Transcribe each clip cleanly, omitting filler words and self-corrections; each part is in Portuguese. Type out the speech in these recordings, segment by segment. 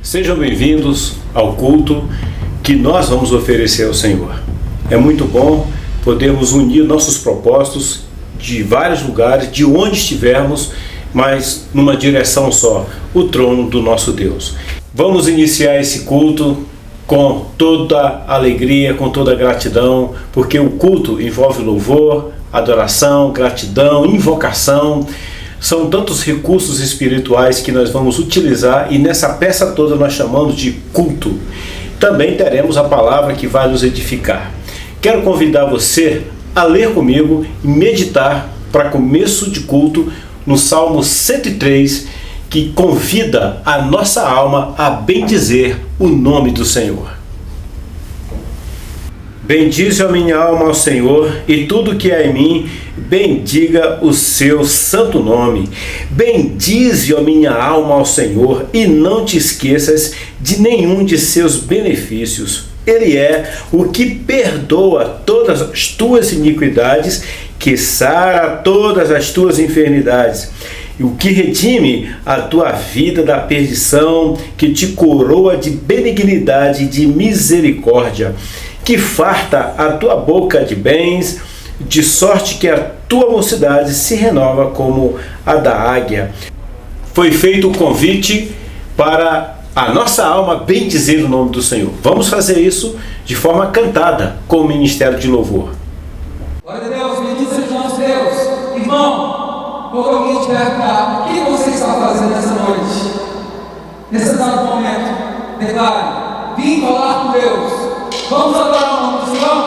Sejam bem-vindos ao culto que nós vamos oferecer ao Senhor. É muito bom podermos unir nossos propósitos de vários lugares, de onde estivermos, mas numa direção só, o trono do nosso Deus. Vamos iniciar esse culto com toda alegria, com toda gratidão, porque o culto envolve louvor, adoração, gratidão, invocação. São tantos recursos espirituais que nós vamos utilizar e nessa peça toda nós chamamos de culto. Também teremos a palavra que vai nos edificar. Quero convidar você a ler comigo e meditar para começo de culto no Salmo 103, que convida a nossa alma a bendizer o nome do Senhor. Bendize a minha alma ao Senhor, e tudo que há em mim, bendiga o seu santo nome. Bendize a minha alma ao Senhor, e não te esqueças de nenhum de seus benefícios. Ele é o que perdoa todas as tuas iniquidades, que sara todas as tuas enfermidades, e o que redime a tua vida da perdição, que te coroa de benignidade e de misericórdia, que farta a tua boca de bens, de sorte que a tua mocidade se renova como a da águia. Foi feito o convite para a nossa alma bendizer o nome do Senhor. Vamos fazer isso de forma cantada, com o ministério de louvor. Glória a Deus, bendito seja o nosso Deus. Irmão, quando alguém te perguntar, o que você está fazendo nessa noite? Nesse exato momento, declare: vim falar com Deus. Vamos adorar o nome do Senhor?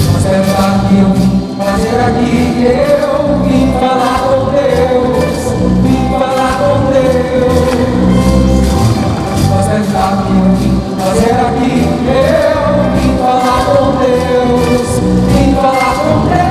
Vamos cantar que eu vim fazer aqui, eu vim falar com Deus, vim falar com Deus. Vamos cantar que eu vim fazer aqui, eu vim falar com Deus, vim falar com Deus.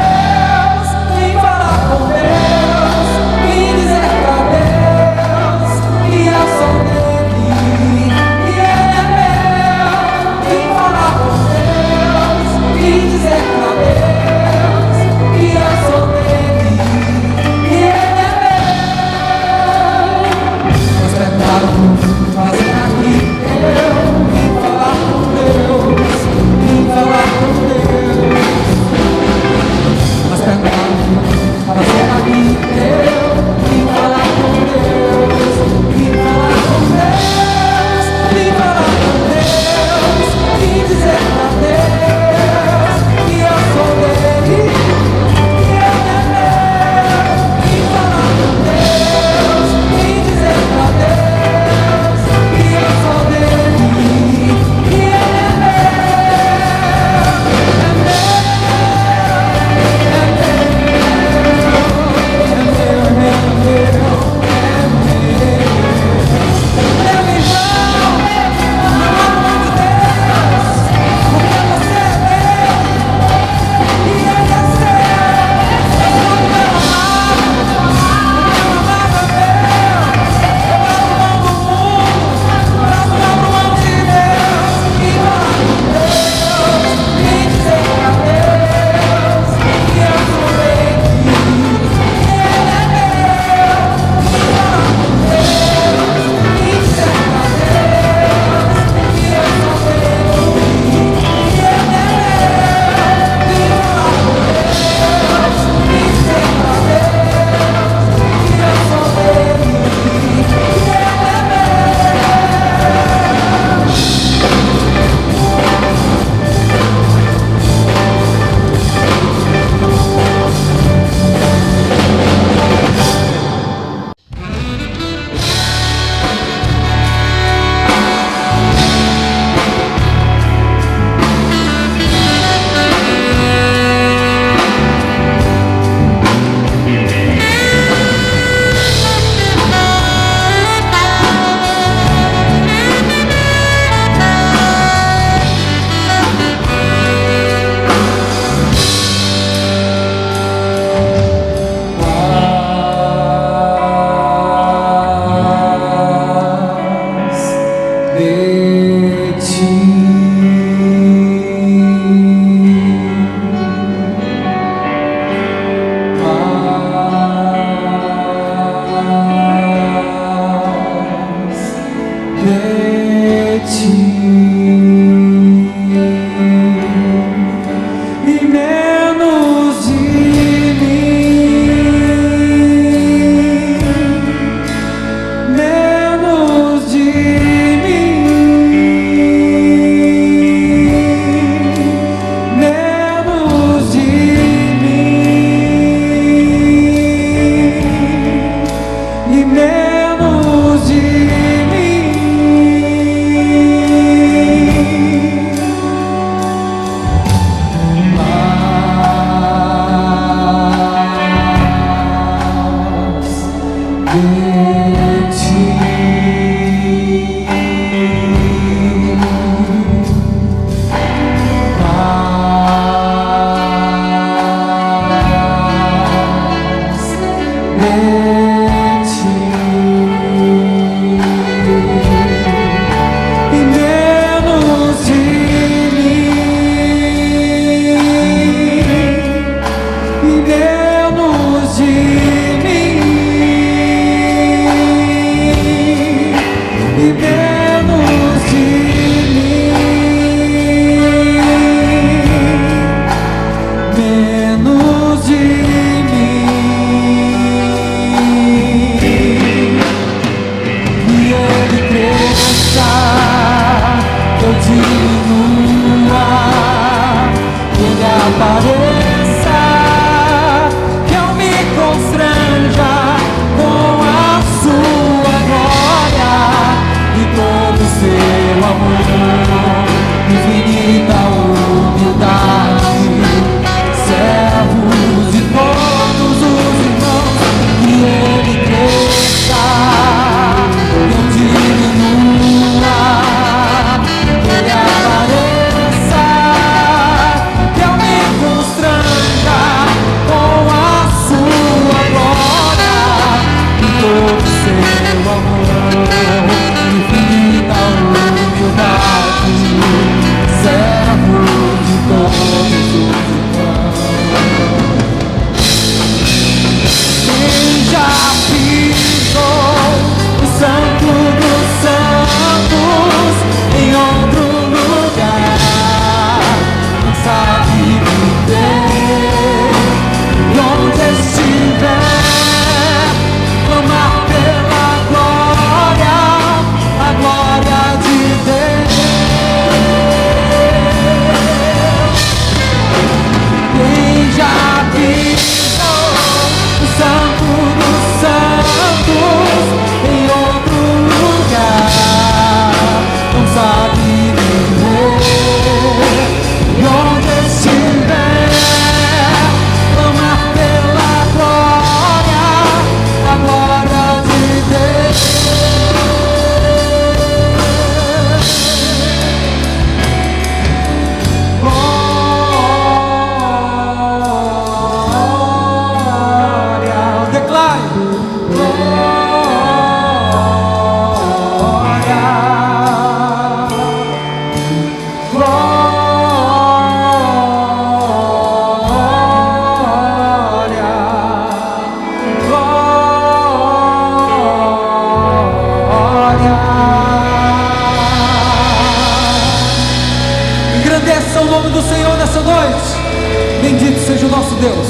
seja o nosso Deus.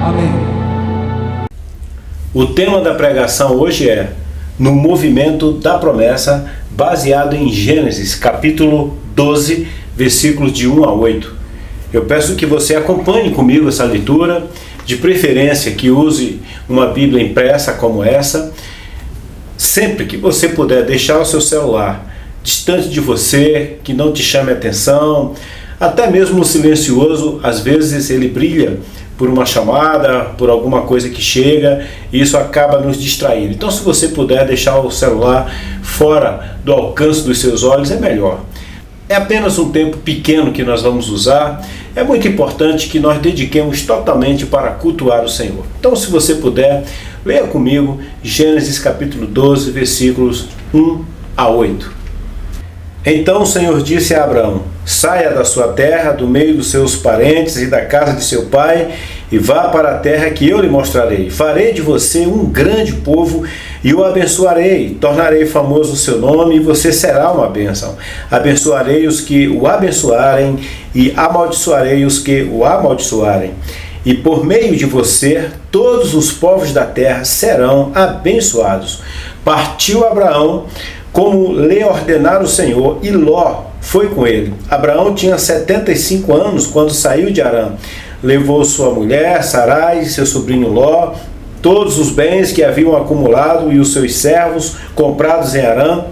Amém. O tema da pregação hoje é no movimento da promessa, baseado em Gênesis, capítulo 12, versículos de 1 a 8. Eu peço que você acompanhe comigo essa leitura, de preferência que use uma Bíblia impressa como essa. Sempre que você puder deixar o seu celular distante de você, que não te chame a atenção, até mesmo no silencioso, às vezes ele brilha por uma chamada, por alguma coisa que chega, e isso acaba nos distraindo. Então, se você puder deixar o celular fora do alcance dos seus olhos, é melhor. É apenas um tempo pequeno que nós vamos usar. É muito importante que nós dediquemos totalmente para cultuar o Senhor. Então, se você puder, leia comigo Gênesis capítulo 12, versículos 1 a 8. Então o Senhor disse a Abraão: saia da sua terra, do meio dos seus parentes e da casa de seu pai, e vá para a terra que eu lhe mostrarei. Farei de você um grande povo e o abençoarei. Tornarei famoso o seu nome e você será uma bênção. Abençoarei os que o abençoarem e amaldiçoarei os que o amaldiçoarem. E por meio de você, todos os povos da terra serão abençoados. Partiu Abraão como lhe ordenara o Senhor, e Ló foi com ele. Abraão tinha 75 anos quando saiu de Harã. Levou sua mulher, Sarai, seu sobrinho Ló, todos os bens que haviam acumulado e os seus servos comprados em Harã,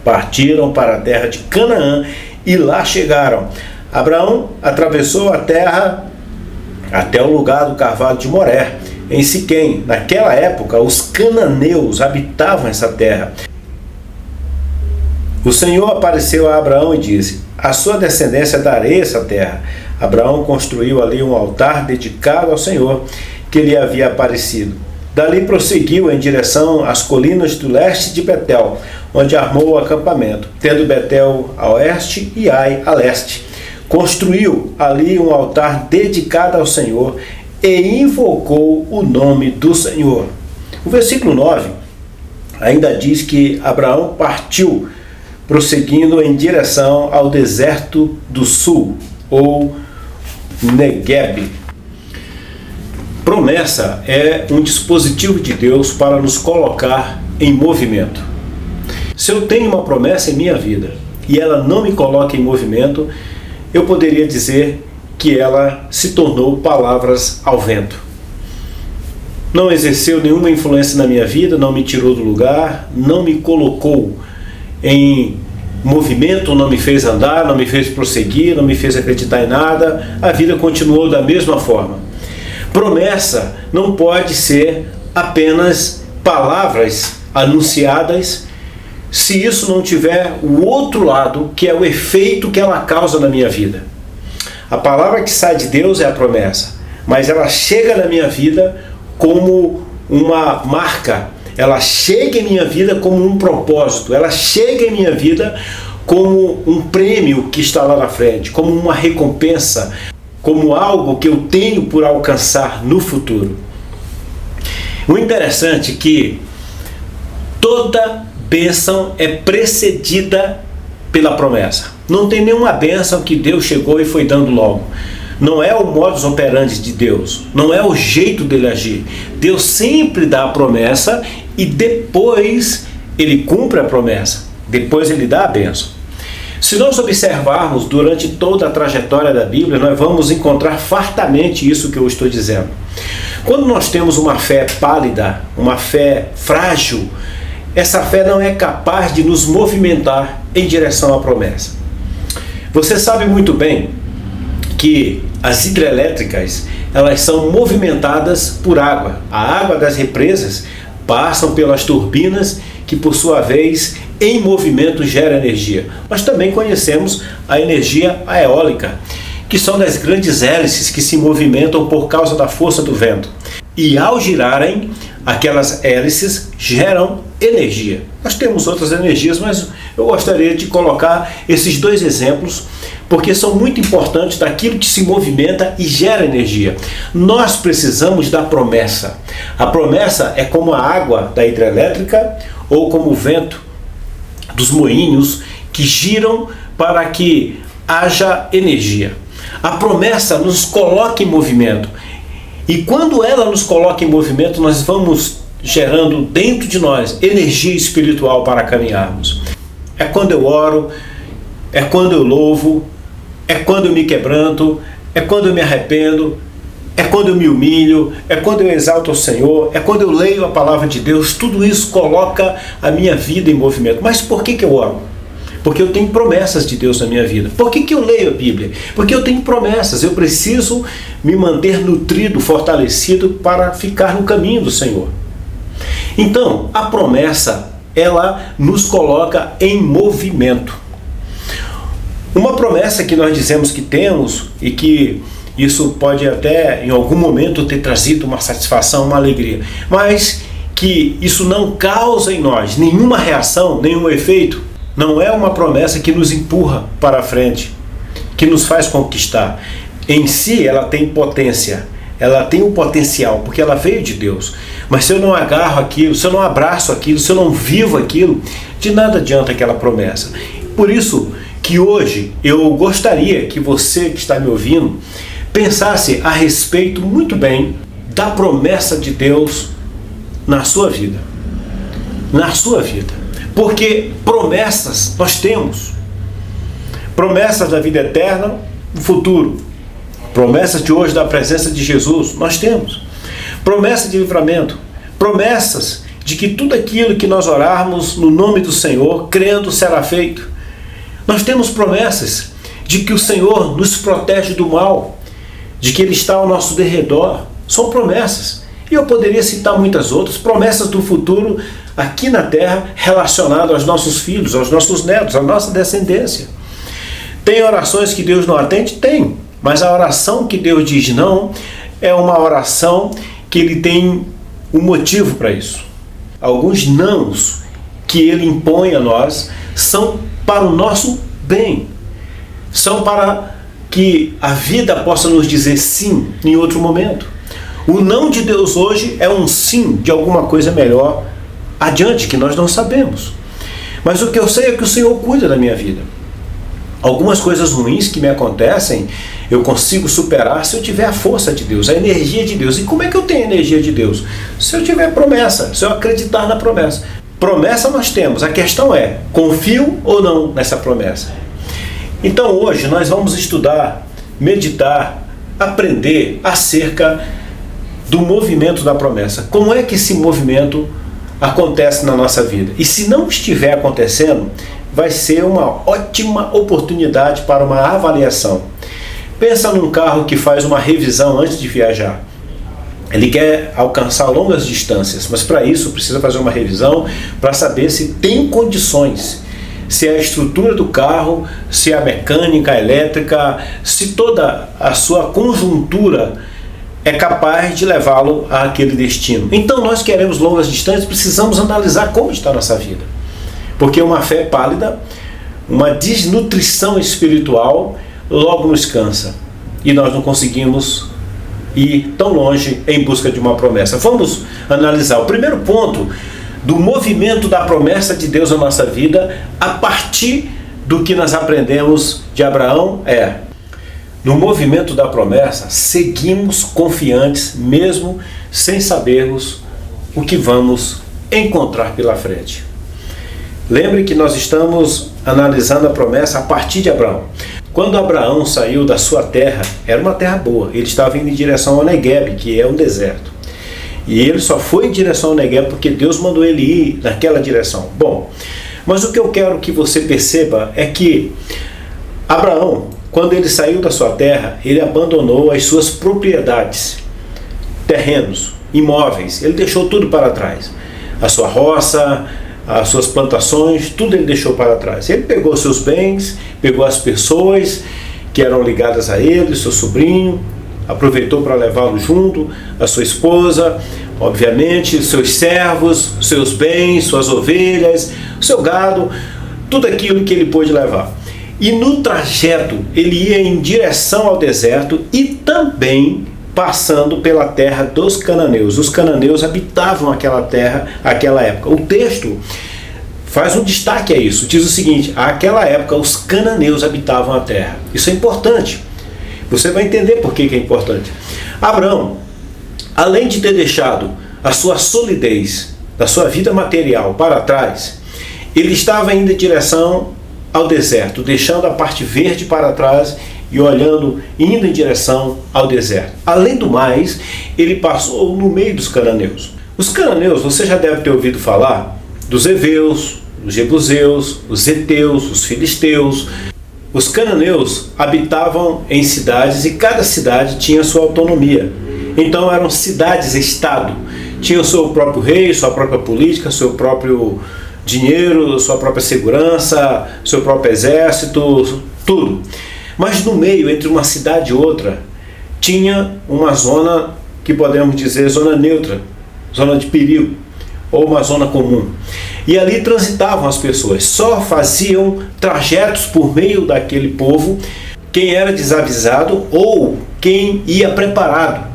partiram para a terra de Canaã e lá chegaram. Abraão atravessou a terra até o lugar do carvalho de Moré, em Siquém. Naquela época, os cananeus habitavam essa terra. O Senhor apareceu a Abraão e disse: a sua descendência darei essa terra. Abraão construiu ali um altar dedicado ao Senhor, que lhe havia aparecido. Dali prosseguiu em direção às colinas do leste de Betel, onde armou o acampamento, tendo Betel a oeste e Ai a leste. Construiu ali um altar dedicado ao Senhor e invocou o nome do Senhor. O versículo 9 ainda diz que Abraão partiu, prosseguindo em direção ao deserto do sul, ou Negueb. Promessa é um dispositivo de Deus para nos colocar em movimento. Se eu tenho uma promessa em minha vida e ela não me coloca em movimento, eu poderia dizer que ela se tornou palavras ao vento. Não exerceu nenhuma influência na minha vida, não me tirou do lugar, não me colocou em movimento, não me fez andar, não me fez prosseguir, não me fez acreditar em nada. A vida continuou da mesma forma. Promessa não pode ser apenas palavras anunciadas se isso não tiver o outro lado, que é o efeito que ela causa na minha vida. A palavra que sai de Deus é a promessa, mas ela chega na minha vida como uma marca. Ela chega em minha vida como um propósito, ela chega em minha vida como um prêmio que está lá na frente, como uma recompensa, como algo que eu tenho por alcançar no futuro. O interessante é que toda bênção é precedida pela promessa. Não tem nenhuma bênção que Deus chegou e foi dando logo. Não é o modus operandi de Deus, não é o jeito dele agir. Deus sempre dá a promessa e depois ele cumpre a promessa, depois ele dá a bênção. Se nós observarmos durante toda a trajetória da Bíblia, nós vamos encontrar fartamente isso que eu estou dizendo. Quando nós temos uma fé pálida, uma fé frágil, essa fé não é capaz de nos movimentar em direção à promessa. Você sabe muito bem que as hidrelétricas, elas são movimentadas por água. A água das represas passam pelas turbinas, que por sua vez, em movimento, gera energia. Nós também conhecemos a energia eólica, que são das grandes hélices que se movimentam por causa da força do vento. E ao girarem, aquelas hélices geram energia. Nós temos outras energias, mas eu gostaria de colocar esses dois exemplos, porque são muito importantes daquilo que se movimenta e gera energia. Nós precisamos da promessa. A promessa é como a água da hidrelétrica ou como o vento dos moinhos que giram para que haja energia. A promessa nos coloca em movimento. E quando ela nos coloca em movimento, nós vamos gerando dentro de nós energia espiritual para caminharmos. É quando eu oro, é quando eu louvo, é quando eu me quebranto, é quando eu me arrependo, é quando eu me humilho, é quando eu exalto o Senhor, é quando eu leio a palavra de Deus. Tudo isso coloca a minha vida em movimento. Mas por que eu oro? Porque eu tenho promessas de Deus na minha vida. Por que eu leio a Bíblia? Porque eu tenho promessas. Eu preciso me manter nutrido, fortalecido para ficar no caminho do Senhor. Então, a promessa, ela nos coloca em movimento. Uma promessa que nós dizemos que temos e que isso pode até em algum momento ter trazido uma satisfação, uma alegria, mas que isso não causa em nós nenhuma reação, nenhum efeito, não é uma promessa que nos empurra para a frente, que nos faz conquistar. Em si ela tem potência, ela tem um potencial, porque ela veio de Deus. Mas se eu não agarro aquilo, se eu não abraço aquilo, se eu não vivo aquilo, de nada adianta aquela promessa. Por isso que hoje eu gostaria que você que está me ouvindo pensasse a respeito muito bem da promessa de Deus na sua vida. Na sua vida. Porque promessas nós temos. Promessas da vida eterna, no futuro. Promessas de hoje da presença de Jesus, nós temos. Promessas de livramento. Promessas de que tudo aquilo que nós orarmos no nome do Senhor, crendo, será feito. Nós temos promessas de que o Senhor nos protege do mal, de que Ele está ao nosso derredor. São promessas. E eu poderia citar muitas outras. Promessas do futuro aqui na terra relacionadas aos nossos filhos, aos nossos netos, à nossa descendência. Tem orações que Deus não atende? Tem. Mas a oração que Deus diz não é uma oração que Ele tem um motivo para isso. Alguns nãos que Ele impõe a nós são para o nosso bem. São para que a vida possa nos dizer sim em outro momento. O não de Deus hoje é um sim de alguma coisa melhor adiante, que nós não sabemos. Mas o que eu sei é que o Senhor cuida da minha vida. Algumas coisas ruins que me acontecem, eu consigo superar se eu tiver a força de Deus, a energia de Deus. E como é que eu tenho a energia de Deus? Se eu tiver promessa, se eu acreditar na promessa. Promessa nós temos, a questão é, confio ou não nessa promessa? Então hoje nós vamos estudar, meditar, aprender acerca do movimento da promessa. Como é que esse movimento acontece na nossa vida? E se não estiver acontecendo, vai ser uma ótima oportunidade para uma avaliação. Pensa num carro que faz uma revisão antes de viajar. Ele quer alcançar longas distâncias, mas para isso precisa fazer uma revisão para saber se tem condições, se a estrutura do carro, se a mecânica, a elétrica, se toda a sua conjuntura é capaz de levá-lo àquele destino. Então nós queremos longas distâncias, precisamos analisar como está a nossa vida. Porque uma fé pálida, uma desnutrição espiritual, logo nos cansa. E nós não conseguimos ir tão longe em busca de uma promessa. Vamos analisar o primeiro ponto do movimento da promessa de Deus na nossa vida, a partir do que nós aprendemos de Abraão, no movimento da promessa, seguimos confiantes, mesmo sem sabermos o que vamos encontrar pela frente. Lembre que nós estamos analisando a promessa a partir de Abraão. Quando Abraão saiu da sua terra, era uma terra boa, ele estava indo em direção ao Negueb, que é um deserto. E ele só foi em direção ao Negueb porque Deus mandou ele ir naquela direção. Bom, mas o que eu quero que você perceba é que Abraão, quando ele saiu da sua terra, ele abandonou as suas propriedades, terrenos, imóveis, ele deixou tudo para trás. A sua roça, as suas plantações, tudo ele deixou para trás. Ele pegou seus bens, pegou as pessoas que eram ligadas a ele, seu sobrinho, aproveitou para levá-lo junto, a sua esposa, obviamente, seus servos, seus bens, suas ovelhas, seu gado, tudo aquilo que ele pôde levar. E no trajeto ele ia em direção ao deserto e também passando pela terra dos cananeus. Os cananeus habitavam aquela terra, aquela época. O texto faz um destaque a isso. Diz o seguinte: àquela época os cananeus habitavam a terra. Isso é importante, Você vai entender por que é importante. Abraão, além de ter deixado a sua solidez da sua vida material para trás, ele estava indo em direção ao deserto, deixando a parte verde para trás e indo em direção ao deserto. Além do mais, ele passou no meio dos cananeus. Os cananeus, você já deve ter ouvido falar dos heveus, os jebuseus, os heteus, os filisteus. Os cananeus habitavam em cidades e cada cidade tinha sua autonomia. Então eram cidades-estado. Tinham seu próprio rei, sua própria política, seu próprio dinheiro, sua própria segurança, seu próprio exército, tudo. Mas no meio, entre uma cidade e outra, tinha uma zona que podemos dizer zona neutra, zona de perigo, ou uma zona comum. E ali transitavam as pessoas, só faziam trajetos por meio daquele povo quem era desavisado ou quem ia preparado.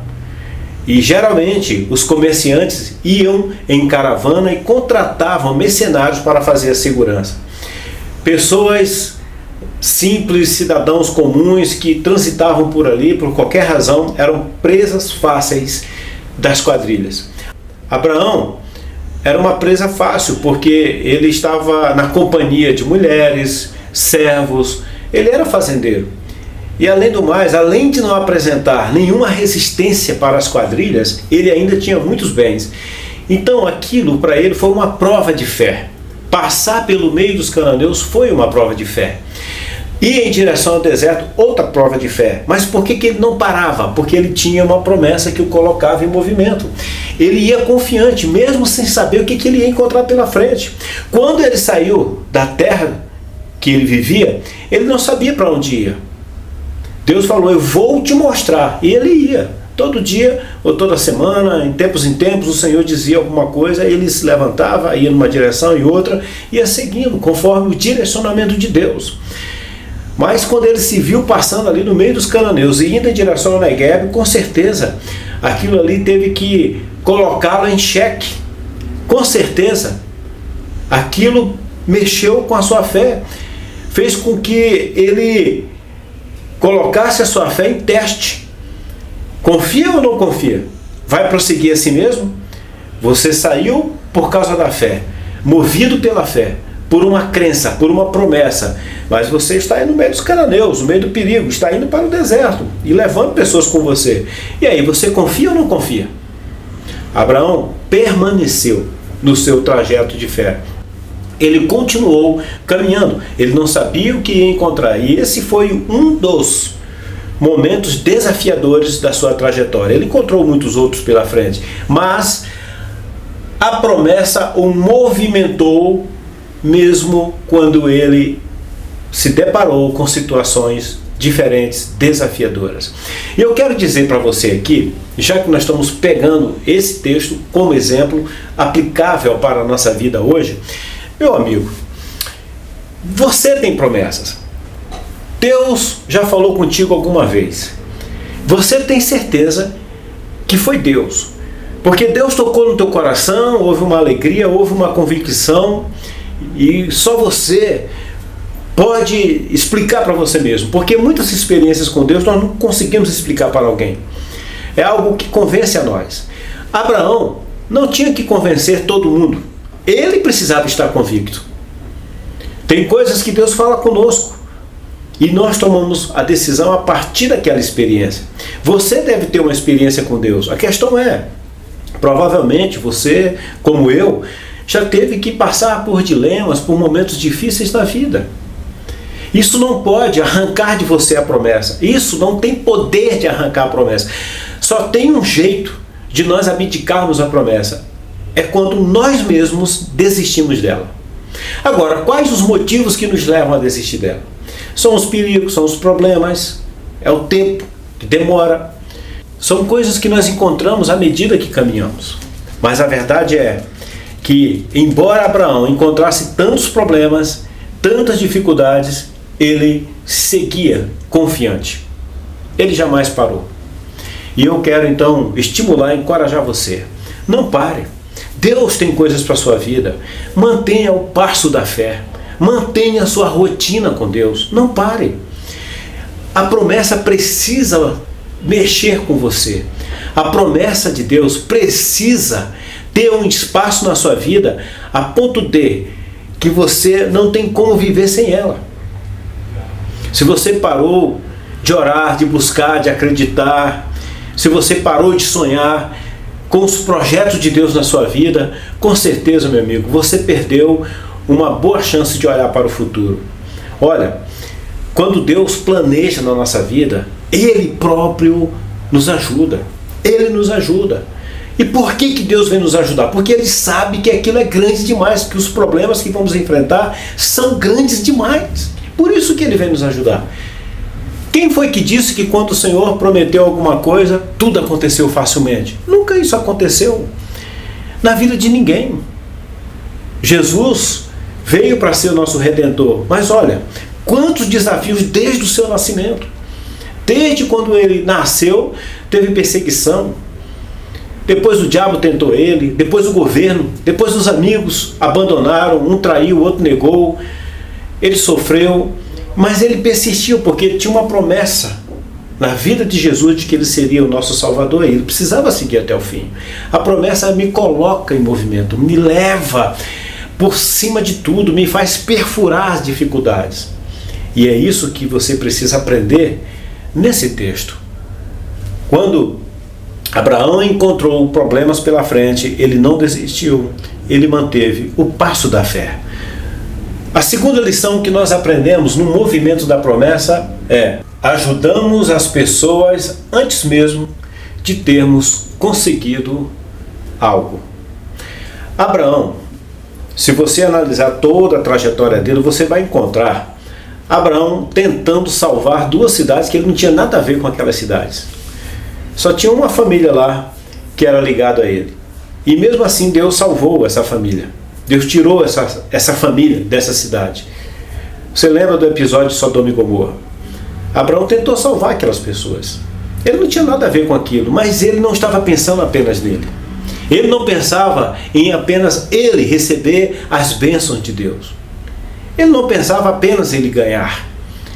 E geralmente os comerciantes iam em caravana e contratavam mercenários para fazer a segurança. Pessoas simples, cidadãos comuns que transitavam por ali por qualquer razão eram presas fáceis das quadrilhas. Abraão era uma presa fácil porque ele estava na companhia de mulheres, servos, ele era fazendeiro. E além do mais, além de não apresentar nenhuma resistência para as quadrilhas, ele ainda tinha muitos bens. Então aquilo para ele foi uma prova de fé. Passar pelo meio dos cananeus foi uma prova de fé. Ir em direção ao deserto, outra prova de fé. Mas por que ele não parava? Porque ele tinha uma promessa que o colocava em movimento. Ele ia confiante, mesmo sem saber o que ele ia encontrar pela frente. Quando ele saiu da terra que ele vivia, ele não sabia para onde ia. Deus falou, eu vou te mostrar. E ele ia. Todo dia ou toda semana, em tempos, o Senhor dizia alguma coisa, ele se levantava, ia numa direção e outra, ia seguindo, conforme o direcionamento de Deus. Mas quando ele se viu passando ali no meio dos cananeus e indo em direção ao Negueb, com certeza, aquilo ali teve que colocá-lo em xeque. Com certeza, aquilo mexeu com a sua fé, fez com que ele colocasse a sua fé em teste. Confia ou não confia? Vai prosseguir assim mesmo? Você saiu por causa da fé, movido pela fé, por uma crença, por uma promessa, mas você está aí no meio dos cananeus, no meio do perigo, está indo para o deserto e levando pessoas com você. E aí, você confia ou não confia? Abraão permaneceu no seu trajeto de fé. Ele continuou caminhando, ele não sabia o que ia encontrar, e esse foi um dos momentos desafiadores da sua trajetória. Ele encontrou muitos outros pela frente, mas a promessa o movimentou mesmo quando ele se deparou com situações diferentes, desafiadoras. E eu quero dizer para você aqui, já que nós estamos pegando esse texto como exemplo aplicável para a nossa vida hoje, meu amigo, você tem promessas. Deus já falou contigo alguma vez. Você tem certeza que foi Deus. Porque Deus tocou no teu coração, houve uma alegria, houve uma convicção, e só você pode explicar para você mesmo. Porque muitas experiências com Deus nós não conseguimos explicar para alguém. É algo que convence a nós. Abraão não tinha que convencer todo mundo. Ele precisava estar convicto. Tem coisas que Deus fala conosco e nós tomamos a decisão a partir daquela experiência. Você deve ter uma experiência com Deus. A questão é, provavelmente você, como eu, já teve que passar por dilemas, por momentos difíceis na vida. Isso não pode arrancar de você a promessa. Isso não tem poder de arrancar a promessa. Só tem um jeito de nós abdicarmos a promessa. É quando nós mesmos desistimos dela. Agora, quais os motivos que nos levam a desistir dela? São os perigos, são os problemas, é o tempo que demora. São coisas que nós encontramos à medida que caminhamos. Mas a verdade é que, embora Abraão encontrasse tantos problemas, tantas dificuldades, ele seguia confiante. Ele jamais parou. E eu quero então estimular e encorajar você. Não pare. Deus tem coisas para a sua vida. Mantenha o passo da fé. Mantenha a sua rotina com Deus. Não pare. A promessa precisa mexer com você. A promessa de Deus precisa ter um espaço na sua vida a ponto de que você não tem como viver sem ela. Se você parou de orar, de buscar, de acreditar, se você parou de sonhar com os projetos de Deus na sua vida, com certeza, meu amigo, você perdeu uma boa chance de olhar para o futuro. Olha, quando Deus planeja na nossa vida, Ele próprio nos ajuda. Ele nos ajuda. E por que Deus vem nos ajudar? Porque Ele sabe que aquilo é grande demais, que os problemas que vamos enfrentar são grandes demais. Por isso que Ele vem nos ajudar. Quem foi que disse que quando o Senhor prometeu alguma coisa, tudo aconteceu facilmente? Nunca isso aconteceu na vida de ninguém. Jesus veio para ser o nosso Redentor, mas olha, quantos desafios desde o seu nascimento. Desde quando ele nasceu, teve perseguição. Depois o diabo tentou ele, depois o governo, depois os amigos abandonaram, um traiu, o outro negou. Ele sofreu, mas ele persistiu porque tinha uma promessa na vida de Jesus de que ele seria o nosso Salvador e ele precisava seguir até o fim. A promessa me coloca em movimento, me leva por cima de tudo, me faz perfurar as dificuldades. E é isso que você precisa aprender nesse texto. Quando Abraão encontrou problemas pela frente, ele não desistiu, ele manteve o passo da fé. A segunda lição que nós aprendemos no movimento da promessa é: ajudamos as pessoas antes mesmo de termos conseguido algo. Abraão, se você analisar toda a trajetória dele, você vai encontrar Abraão tentando salvar duas cidades que ele não tinha nada a ver com aquelas cidades. Só tinha uma família lá que era ligada a ele. E mesmo assim Deus salvou essa família. Deus tirou essa família dessa cidade. Você lembra do episódio de Sodoma e Gomorra? Abraão tentou salvar aquelas pessoas. Ele não tinha nada a ver com aquilo, mas ele não estava pensando apenas nele. Ele não pensava em apenas ele receber as bênçãos de Deus. Ele não pensava apenas em ele ganhar.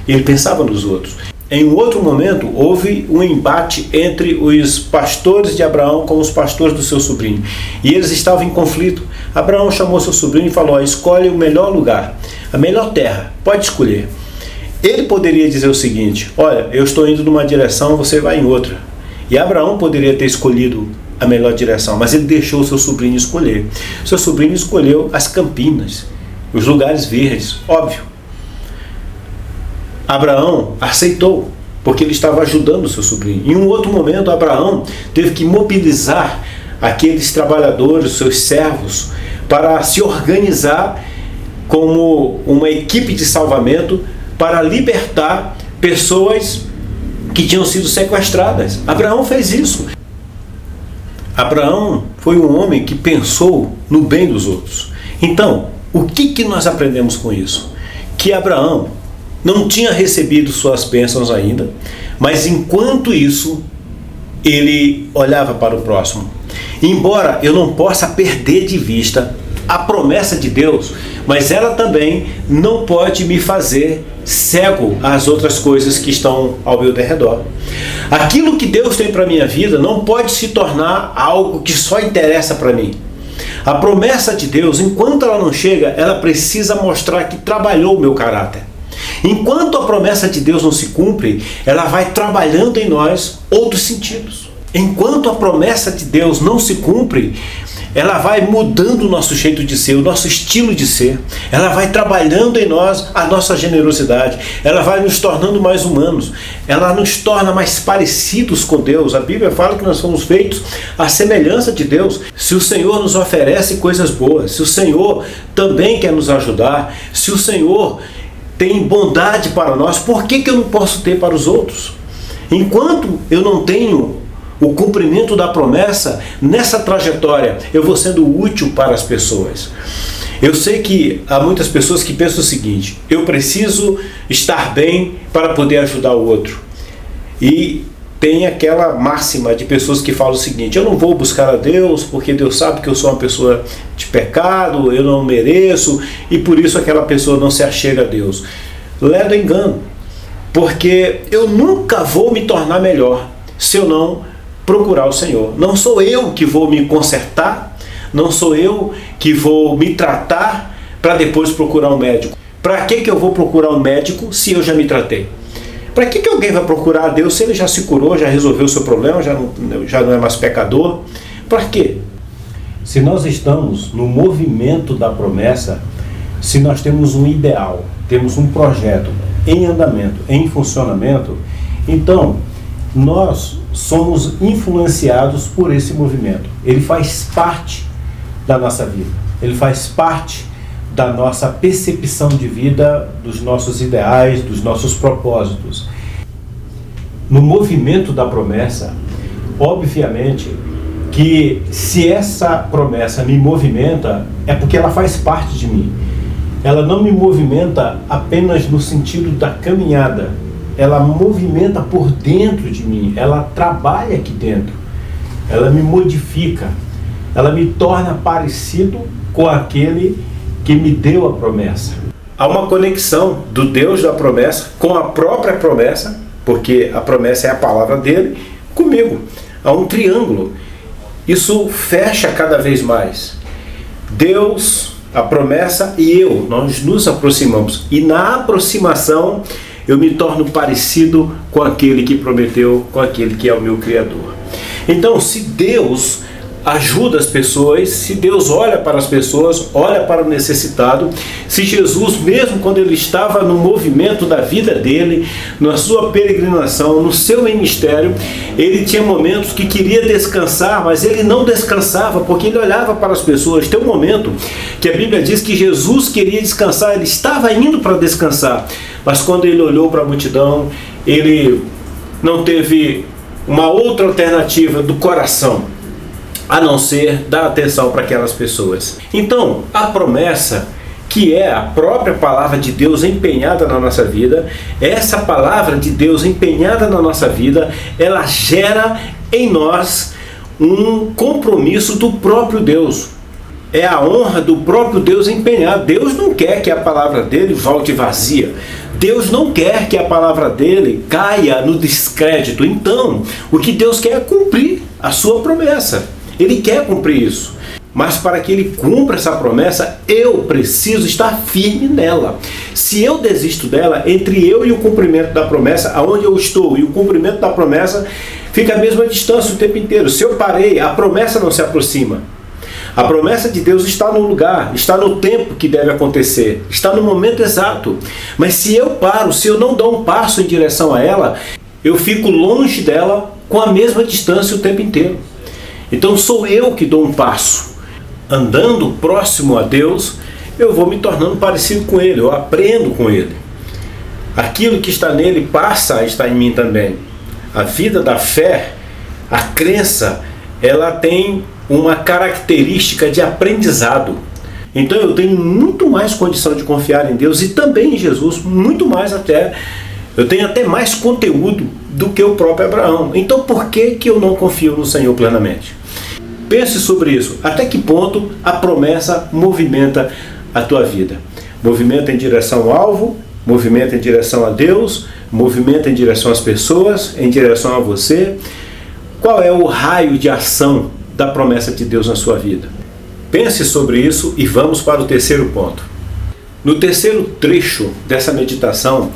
Ele pensava nos outros. Em um outro momento, houve um embate entre os pastores de Abraão com os pastores do seu sobrinho. E eles estavam em conflito. Abraão chamou seu sobrinho e falou: escolhe o melhor lugar, a melhor terra, pode escolher. Ele poderia dizer o seguinte: olha, eu estou indo numa direção, você vai em outra. E Abraão poderia ter escolhido a melhor direção, mas ele deixou o seu sobrinho escolher. Seu sobrinho escolheu as campinas, os lugares verdes, óbvio. Abraão aceitou, porque ele estava ajudando o seu sobrinho. Em um outro momento, Abraão teve que mobilizar aqueles trabalhadores, seus servos, para se organizar como uma equipe de salvamento para libertar pessoas que tinham sido sequestradas. Abraão fez isso. Abraão foi um homem que pensou no bem dos outros. Então, o que nós aprendemos com isso? Que Abraão não tinha recebido suas bênçãos ainda, mas enquanto isso, ele olhava para o próximo. Embora eu não possa perder de vista a promessa de Deus, mas ela também não pode me fazer cego às outras coisas que estão ao meu derredor. Aquilo que Deus tem para a minha vida não pode se tornar algo que só interessa para mim. A promessa de Deus, enquanto ela não chega, ela precisa mostrar que trabalhou o meu caráter. Enquanto a promessa de Deus não se cumpre, ela vai trabalhando em nós outros sentidos. Enquanto a promessa de Deus não se cumpre, ela vai mudando o nosso jeito de ser, o nosso estilo de ser. Ela vai trabalhando em nós a nossa generosidade. Ela vai nos tornando mais humanos. Ela nos torna mais parecidos com Deus. A Bíblia fala que nós somos feitos à semelhança de Deus. Se o Senhor nos oferece coisas boas, se o Senhor também quer nos ajudar, se o Senhor tem bondade para nós, por que eu não posso ter para os outros? Enquanto eu não tenho o cumprimento da promessa, nessa trajetória eu vou sendo útil para as pessoas. Eu sei que há muitas pessoas que pensam o seguinte: eu preciso estar bem para poder ajudar o outro. E tem aquela máxima de pessoas que falam o seguinte: eu não vou buscar a Deus porque Deus sabe que eu sou uma pessoa de pecado, eu não mereço, e por isso aquela pessoa não se achega a Deus. Ledo engano. porque eu nunca vou me tornar melhor se eu não procurar o Senhor. Não sou eu que vou me consertar, não sou eu que vou me tratar para depois procurar um médico. Para que eu vou procurar um médico se eu já me tratei? Para que alguém vai procurar a Deus se ele já se curou, já resolveu o seu problema, já não é mais pecador? Para quê? Se nós estamos no movimento da promessa, se nós temos um ideal, temos um projeto em andamento, em funcionamento, então nós somos influenciados por esse movimento. Ele faz parte da nossa vida, ele faz parte da nossa percepção de vida, dos nossos ideais, dos nossos propósitos. No movimento da promessa, obviamente que se essa promessa me movimenta, é porque ela faz parte de mim. Ela não me movimenta apenas no sentido da caminhada, ela movimenta por dentro de mim, ela trabalha aqui dentro, ela me modifica, ela me torna parecido com aquele que me deu a promessa. Há uma conexão do Deus da promessa com a própria promessa, porque a promessa é a palavra dele, comigo. Há um triângulo. Isso fecha cada vez mais. Deus, a promessa e eu, nós nos aproximamos. E na aproximação eu me torno parecido com aquele que prometeu, com aquele que é o meu Criador. Então, se Deus ajuda as pessoas, se Deus olha para as pessoas, olha para o necessitado, se Jesus, mesmo quando ele estava no movimento da vida dele, na sua peregrinação, no seu ministério, ele tinha momentos que queria descansar, mas ele não descansava, porque ele olhava para as pessoas. Tem um momento que a Bíblia diz que Jesus queria descansar, ele estava indo para descansar, mas quando ele olhou para a multidão, ele não teve uma outra alternativa do coração, a não ser dar atenção para aquelas pessoas. Então, a promessa, que é a própria palavra de Deus empenhada na nossa vida, essa palavra de Deus empenhada na nossa vida, ela gera em nós um compromisso do próprio Deus. É a honra do próprio Deus empenhada. Deus não quer que a palavra dele volte vazia. Deus não quer que a palavra dele caia no descrédito. Então, o que Deus quer é cumprir a sua promessa. Ele quer cumprir isso, mas para que ele cumpra essa promessa, eu preciso estar firme nela. Se eu desisto dela, entre eu e o cumprimento da promessa, aonde eu estou e o cumprimento da promessa, fica a mesma distância o tempo inteiro. Se eu parei, a promessa não se aproxima. A promessa de Deus está no lugar, está no tempo que deve acontecer, está no momento exato. Mas se eu paro, se eu não dou um passo em direção a ela, eu fico longe dela com a mesma distância o tempo inteiro. Então sou eu que dou um passo. Andando próximo a Deus, eu vou me tornando parecido com Ele, eu aprendo com Ele. Aquilo que está nele passa a estar em mim também. A vida da fé, a crença, ela tem uma característica de aprendizado. Então eu tenho muito mais condição de confiar em Deus e também em Jesus, muito mais até. Eu tenho até mais conteúdo do que o próprio Abraão. Então por que eu não confio no Senhor plenamente? Pense sobre isso. Até que ponto a promessa movimenta a tua vida? Movimenta em direção ao alvo, movimenta em direção a Deus, movimenta em direção às pessoas, em direção a você. Qual é o raio de ação da promessa de Deus na sua vida? Pense sobre isso e vamos para o terceiro ponto. No terceiro trecho dessa meditação,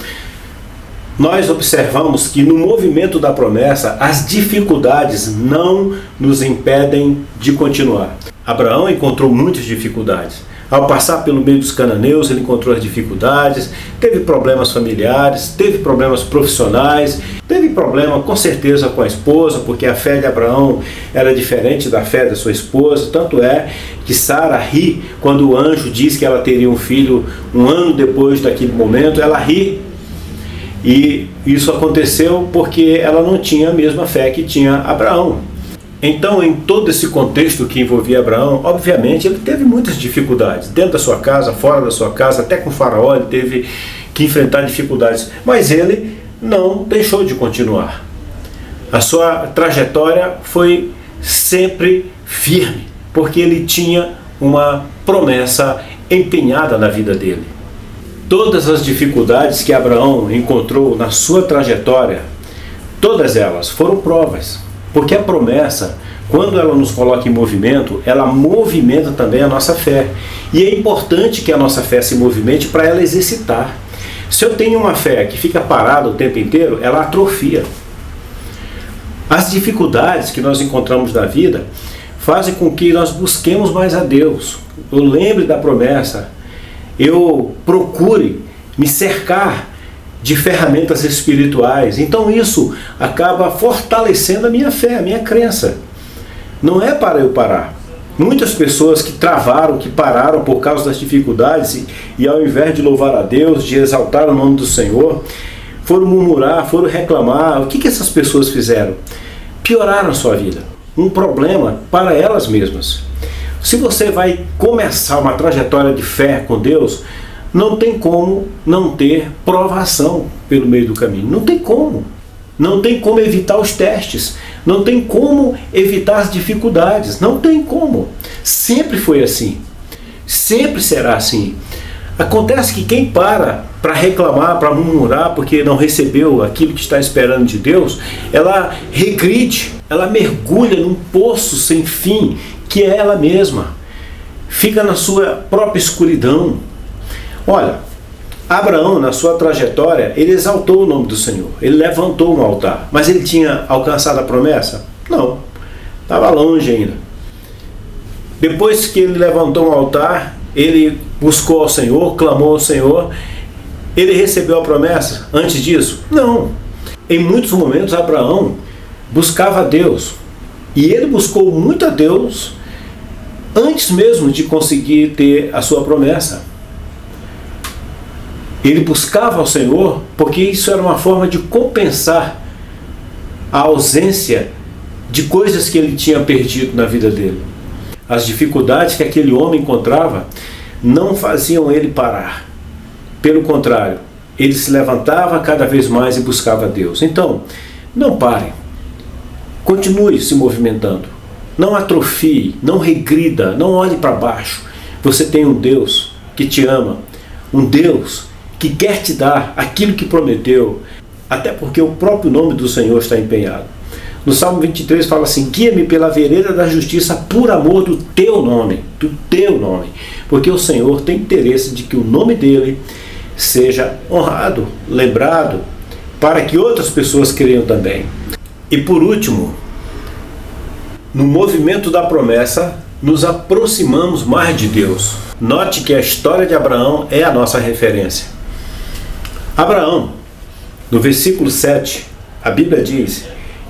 nós observamos que no movimento da promessa, as dificuldades não nos impedem de continuar. Abraão encontrou muitas dificuldades. Ao passar pelo meio dos cananeus, ele encontrou as dificuldades, teve problemas familiares, teve problemas profissionais, teve problema com certeza com a esposa, porque a fé de Abraão era diferente da fé da sua esposa. Tanto é que Sara ri quando o anjo diz que ela teria um filho um ano depois daquele momento, ela ri. E isso aconteceu porque ela não tinha a mesma fé que tinha Abraão. Então, em todo esse contexto que envolvia Abraão, obviamente ele teve muitas dificuldades. Dentro da sua casa, fora da sua casa, até com Faraó ele teve que enfrentar dificuldades. Mas ele não deixou de continuar. A sua trajetória foi sempre firme, porque ele tinha uma promessa empenhada na vida dele. Todas as dificuldades que Abraão encontrou na sua trajetória, todas elas foram provas, porque a promessa, quando ela nos coloca em movimento, ela movimenta também a nossa fé. E é importante que a nossa fé se movimente para ela exercitar. Se eu tenho uma fé que fica parada o tempo inteiro, ela atrofia. As dificuldades que nós encontramos na vida fazem com que nós busquemos mais a Deus. Eu lembre da promessa, eu procure me cercar de ferramentas espirituais. Então isso acaba fortalecendo a minha fé, a minha crença. Não é para eu parar. Muitas pessoas que travaram, que pararam por causa das dificuldades e ao invés de louvar a Deus, de exaltar o nome do Senhor, foram murmurar, foram reclamar. O que essas pessoas fizeram? Pioraram a sua vida. Um problema para elas mesmas. Se você vai começar uma trajetória de fé com Deus, não tem como não ter provação pelo meio do caminho. Não tem como. Não tem como evitar os testes. Não tem como evitar as dificuldades. Não tem como. Sempre foi assim. Sempre será assim. Acontece que quem para reclamar, para murmurar, porque não recebeu aquilo que está esperando de Deus, ela regride, ela mergulha num poço sem fim, que é ela mesma. Fica na sua própria escuridão. Olha, Abraão, na sua trajetória, ele exaltou o nome do Senhor. Ele levantou um altar. Mas ele tinha alcançado a promessa? Não. Estava longe ainda. Depois que ele levantou um altar, ele buscou ao Senhor, clamou ao Senhor. Ele recebeu a promessa antes disso? Não. Em muitos momentos, Abraão buscava a Deus. E ele buscou muito a Deus antes mesmo de conseguir ter a sua promessa. Ele buscava ao Senhor porque isso era uma forma de compensar a ausência de coisas que ele tinha perdido na vida dele. As dificuldades que aquele homem encontrava não faziam ele parar. Pelo contrário, ele se levantava cada vez mais e buscava a Deus. Então, não pare. Continue se movimentando. Não atrofie, não regrida, não olhe para baixo. Você tem um Deus que te ama, um Deus que quer te dar aquilo que prometeu, até porque o próprio nome do Senhor está empenhado. No Salmo 23 fala assim: guia-me pela vereda da justiça por amor do teu nome, porque o Senhor tem interesse de que o nome dele seja honrado, lembrado, para que outras pessoas creiam também. E por último, no movimento da promessa, nos aproximamos mais de Deus. Note que a história de Abraão é a nossa referência. Abraão, no versículo 7, a Bíblia diz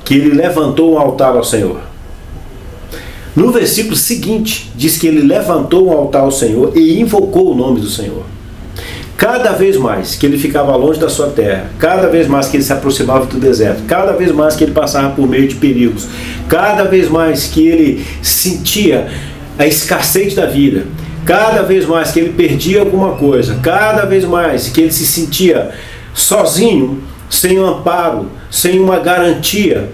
que ele levantou um altar ao Senhor. No versículo seguinte, diz que ele levantou um altar ao Senhor e invocou o nome do Senhor. Cada vez mais que ele ficava longe da sua terra, cada vez mais que ele se aproximava do deserto, cada vez mais que ele passava por meio de perigos, cada vez mais que ele sentia a escassez da vida, cada vez mais que ele perdia alguma coisa, cada vez mais que ele se sentia sozinho, sem um amparo, sem uma garantia,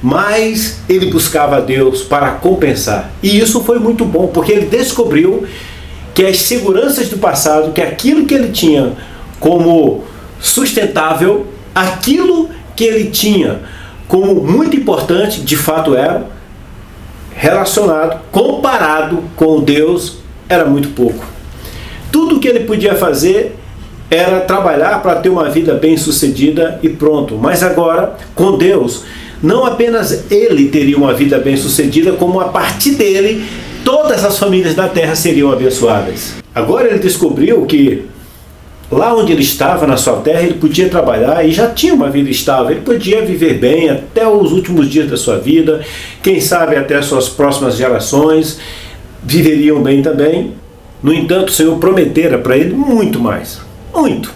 mas ele buscava a Deus para compensar. E isso foi muito bom, porque ele descobriu que as seguranças do passado, que aquilo que ele tinha como sustentável, aquilo que ele tinha como muito importante, de fato era relacionado, comparado com Deus, era muito pouco. Tudo que ele podia fazer era trabalhar para ter uma vida bem sucedida e pronto. Mas agora, com Deus, não apenas ele teria uma vida bem sucedida, como a partir dele, todas as famílias da terra seriam abençoadas. Agora ele descobriu que lá onde ele estava, na sua terra, ele podia trabalhar e já tinha uma vida estável. Ele podia viver bem até os últimos dias da sua vida, quem sabe até as suas próximas gerações viveriam bem também. No entanto, o Senhor prometera para ele muito mais, muito.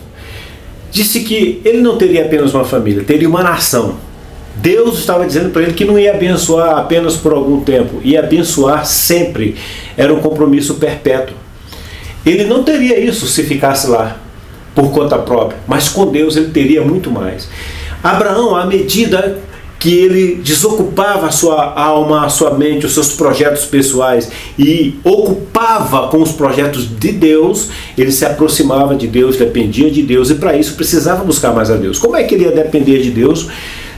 Disse que ele não teria apenas uma família, teria uma nação. Deus estava dizendo para ele que não ia abençoar apenas por algum tempo, ia abençoar sempre. Era um compromisso perpétuo. Ele não teria isso se ficasse lá por conta própria, mas com Deus ele teria muito mais. Abraão, à medida que ele desocupava a sua alma, a sua mente, os seus projetos pessoais e ocupava com os projetos de Deus, ele se aproximava de Deus, dependia de Deus e para isso precisava buscar mais a Deus. Como é que ele ia depender de Deus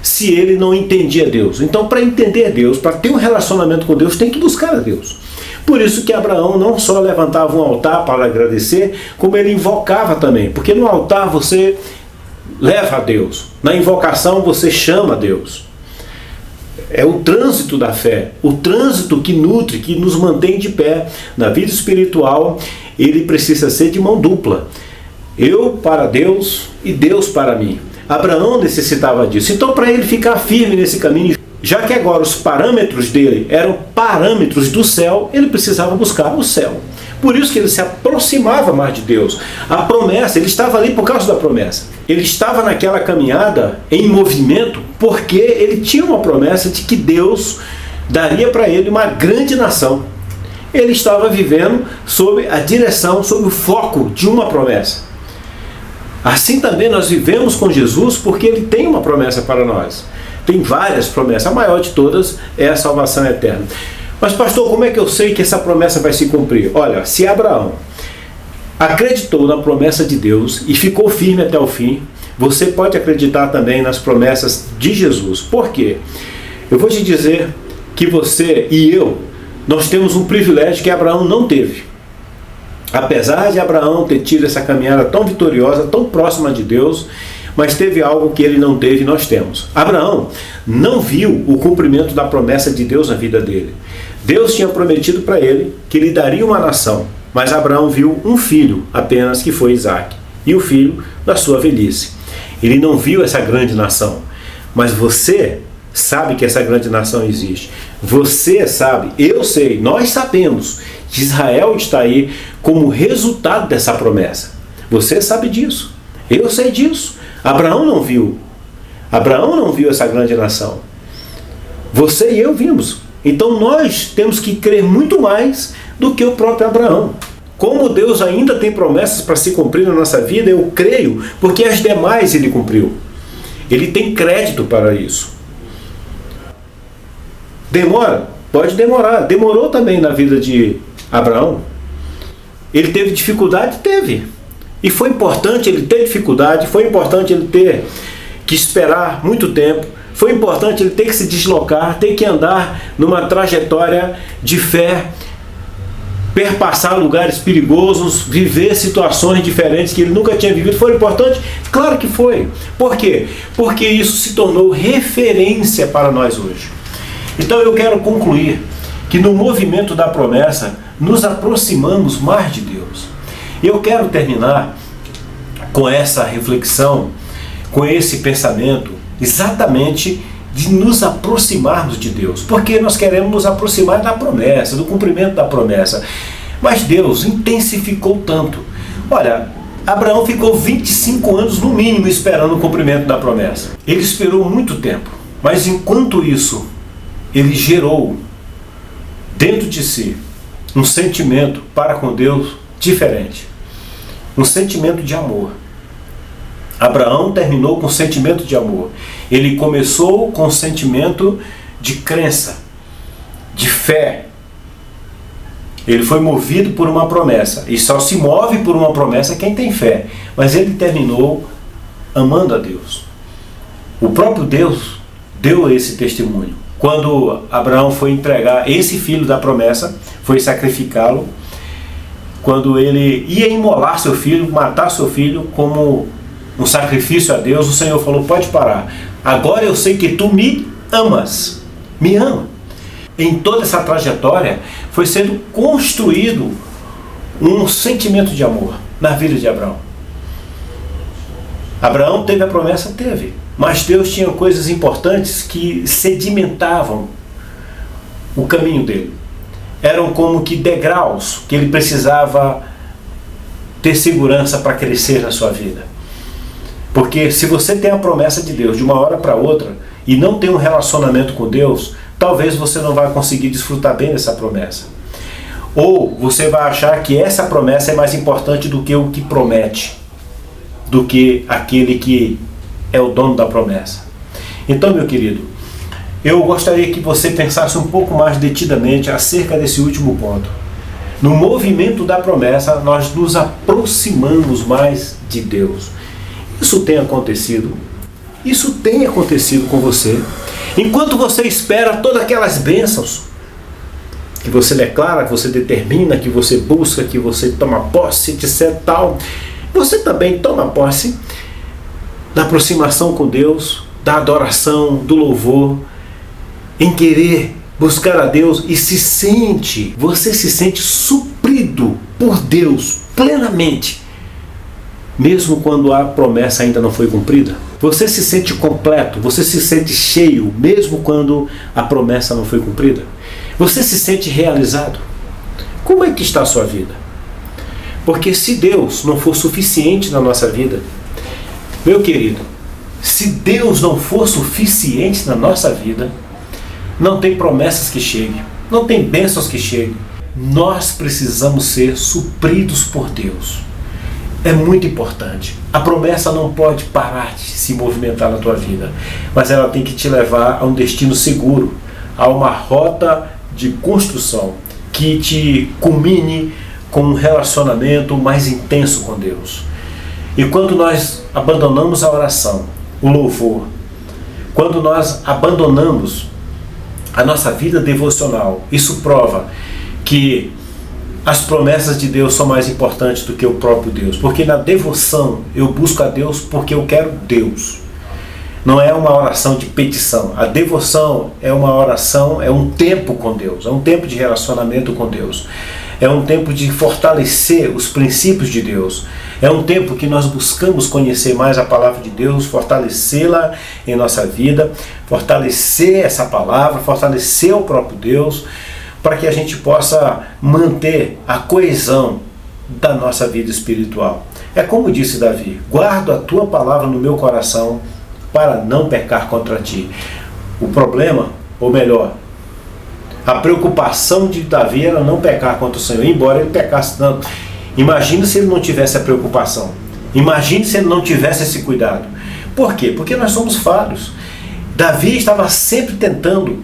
se ele não entendia Deus? Então, para entender Deus, para ter um relacionamento com Deus, tem que buscar a Deus. Por isso que Abraão não só levantava um altar para agradecer, como ele invocava também, porque no altar você leva a Deus, na invocação você chama a Deus. É o trânsito da fé, o trânsito que nutre, que nos mantém de pé. Na vida espiritual, ele precisa ser de mão dupla. Eu para Deus e Deus para mim. Abraão necessitava disso. Então, para ele ficar firme nesse caminho, já que agora os parâmetros dele eram parâmetros do céu, ele precisava buscar o céu. Por isso que ele se aproximava mais de Deus. A promessa, ele estava ali por causa da promessa. Ele estava naquela caminhada em movimento porque ele tinha uma promessa de que Deus daria para ele uma grande nação. Ele estava vivendo sob a direção, sob o foco de uma promessa. Assim também nós vivemos com Jesus porque ele tem uma promessa para nós. Tem várias promessas, a maior de todas é a salvação eterna. Mas pastor, como é que eu sei que essa promessa vai se cumprir? Olha, se Abraão acreditou na promessa de Deus e ficou firme até o fim, você pode acreditar também nas promessas de Jesus. Por quê? Eu vou te dizer que você e eu, nós temos um privilégio que Abraão não teve. Apesar de Abraão ter tido essa caminhada tão vitoriosa, tão próxima de Deus, mas teve algo que ele não teve e nós temos. Abraão não viu o cumprimento da promessa de Deus na vida dele. Deus tinha prometido para ele que lhe daria uma nação, mas Abraão viu um filho apenas, que foi Isaque, e o filho da sua velhice. Ele não viu essa grande nação, mas você sabe que essa grande nação existe. Você sabe, eu sei, nós sabemos que Israel está aí como resultado dessa promessa. Você sabe disso, eu sei disso. Abraão não viu. Abraão não viu essa grande nação. Você e eu vimos. Então nós temos que crer muito mais do que o próprio Abraão. Como Deus ainda tem promessas para se cumprir na nossa vida, eu creio, porque as demais ele cumpriu. Ele tem crédito para isso. Demora? Pode demorar. Demorou também na vida de Abraão. Ele teve dificuldade? Teve. E foi importante ele ter dificuldade, foi importante ele ter que esperar muito tempo, foi importante ele ter que se deslocar, ter que andar numa trajetória de fé, perpassar lugares perigosos, viver situações diferentes que ele nunca tinha vivido. Foi importante? Claro que foi. Por quê? Porque isso se tornou referência para nós hoje. Então eu quero concluir que no movimento da promessa nos aproximamos mais de Deus. Eu quero terminar com essa reflexão, com esse pensamento, exatamente de nos aproximarmos de Deus, porque nós queremos nos aproximar da promessa, do cumprimento da promessa. Mas Deus intensificou tanto. Olha, Abraão ficou 25 anos no mínimo esperando o cumprimento da promessa. Ele esperou muito tempo, mas enquanto isso, ele gerou dentro de si um sentimento para com Deus diferente, um sentimento de amor. Abraão terminou com sentimento de amor. Ele começou com sentimento de crença, de fé. Ele foi movido por uma promessa. E só se move por uma promessa quem tem fé. Mas ele terminou amando a Deus. O próprio Deus deu esse testemunho. Quando Abraão foi entregar esse filho da promessa, foi sacrificá-lo, quando ele ia imolar seu filho, matar seu filho como um sacrifício a Deus, o Senhor falou: pode parar, agora eu sei que tu me amas, me ama. Em toda essa trajetória foi sendo construído um sentimento de amor na vida de Abraão. Abraão teve a promessa? Teve, mas Deus tinha coisas importantes que sedimentavam o caminho dele. Eram como que degraus que ele precisava ter segurança para crescer na sua vida. Porque se você tem a promessa de Deus de uma hora para outra e não tem um relacionamento com Deus, talvez você não vai conseguir desfrutar bem dessa promessa. Ou você vai achar que essa promessa é mais importante do que o que promete, do que aquele que é o dono da promessa. Então, meu querido, eu gostaria que você pensasse um pouco mais detidamente acerca desse último ponto. No movimento da promessa, nós nos aproximamos mais de Deus. Isso tem acontecido? Isso tem acontecido com você? Enquanto você espera todas aquelas bênçãos que você declara, que você determina, que você busca, que você toma posse, etc. tal, você também toma posse da aproximação com Deus, da adoração, do louvor, em querer buscar a Deus e você se sente suprido por Deus plenamente, mesmo quando a promessa ainda não foi cumprida. Você se sente completo, você se sente cheio, mesmo quando a promessa não foi cumprida. Você se sente realizado. Como é que está a sua vida? Porque se Deus não for suficiente na nossa vida, meu querido, se Deus não for suficiente na nossa vida, não tem promessas que cheguem, não tem bênçãos que cheguem. Nós precisamos ser supridos por Deus. É muito importante. A promessa não pode parar de se movimentar na tua vida, mas ela tem que te levar a um destino seguro, a uma rota de construção que te culmine com um relacionamento mais intenso com Deus. E quando nós abandonamos a oração, o louvor, quando nós abandonamos a nossa vida devocional, isso prova que as promessas de Deus são mais importantes do que o próprio Deus. Porque na devoção eu busco a Deus porque eu quero Deus. Não é uma oração de petição. A devoção é uma oração, é um tempo com Deus, é um tempo de relacionamento com Deus. É um tempo de fortalecer os princípios de Deus. É um tempo que nós buscamos conhecer mais a palavra de Deus, fortalecê-la em nossa vida, fortalecer essa palavra, fortalecer o próprio Deus, para que a gente possa manter a coesão da nossa vida espiritual. É como disse Davi: guardo a tua palavra no meu coração para não pecar contra ti. O problema, ou melhor, a preocupação de Davi era não pecar contra o Senhor, embora ele pecasse tanto. Imagine se ele não tivesse a preocupação. Imagine se ele não tivesse esse cuidado. Por quê? Porque nós somos falhos. Davi estava sempre tentando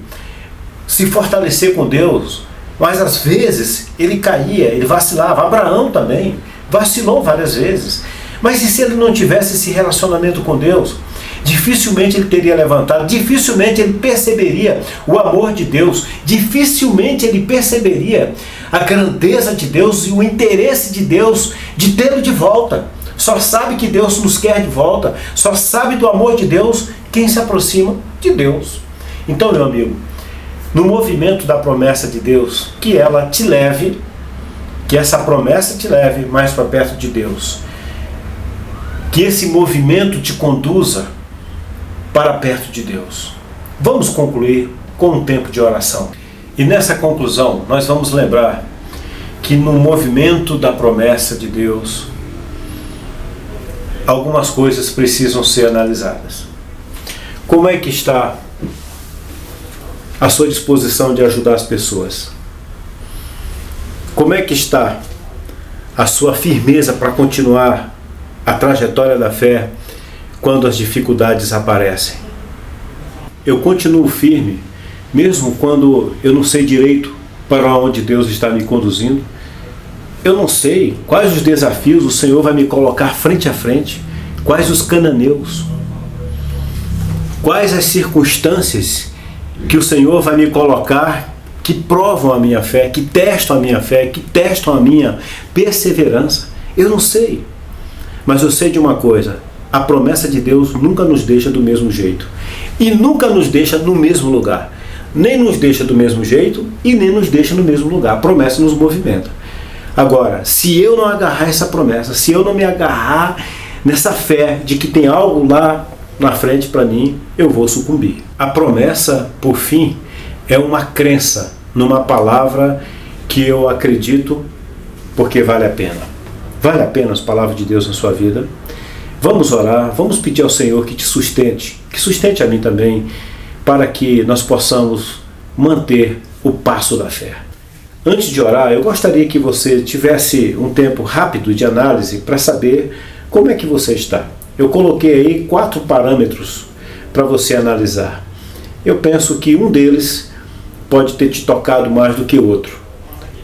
se fortalecer com Deus, mas às vezes ele caía, ele vacilava. Abraão também vacilou várias vezes. Mas e se ele não tivesse esse relacionamento com Deus? Dificilmente ele teria levantado, dificilmente ele perceberia o amor de Deus, dificilmente ele perceberia a grandeza de Deus e o interesse de Deus de tê-lo de volta. Só sabe que Deus nos quer de volta, só sabe do amor de Deus quem se aproxima de Deus. Então, meu amigo, no movimento da promessa de Deus, que ela te leve, que essa promessa te leve mais para perto de Deus, que esse movimento te conduza para perto de Deus. Vamos concluir com um tempo de oração. E nessa conclusão, nós vamos lembrar que no movimento da promessa de Deus, algumas coisas precisam ser analisadas. Como é que está a sua disposição de ajudar as pessoas? Como é que está a sua firmeza para continuar a trajetória da fé quando as dificuldades aparecem? Eu continuo firme, mesmo quando eu não sei direito para onde Deus está me conduzindo. Eu não sei quais os desafios o Senhor vai me colocar frente a frente, quais os cananeus, quais as circunstâncias que o Senhor vai me colocar que provam a minha fé, que testam a minha fé, que testam a minha perseverança. Eu não sei, mas eu sei de uma coisa: a promessa de Deus nunca nos deixa do mesmo jeito e nunca nos deixa no mesmo lugar. Nem nos deixa do mesmo jeito e nem nos deixa no mesmo lugar. A promessa nos movimenta. Agora, se eu não agarrar essa promessa, se eu não me agarrar nessa fé de que tem algo lá na frente para mim, eu vou sucumbir. A promessa, por fim, é uma crença numa palavra que eu acredito porque vale a pena. Vale a pena as palavras de Deus na sua vida? Vamos orar, vamos pedir ao Senhor que te sustente, que sustente a mim também, para que nós possamos manter o passo da fé. Antes de orar, eu gostaria que você tivesse um tempo rápido de análise para saber como é que você está. Eu coloquei aí 4 parâmetros para você analisar. eu penso que um deles pode ter te tocado mais do que outro,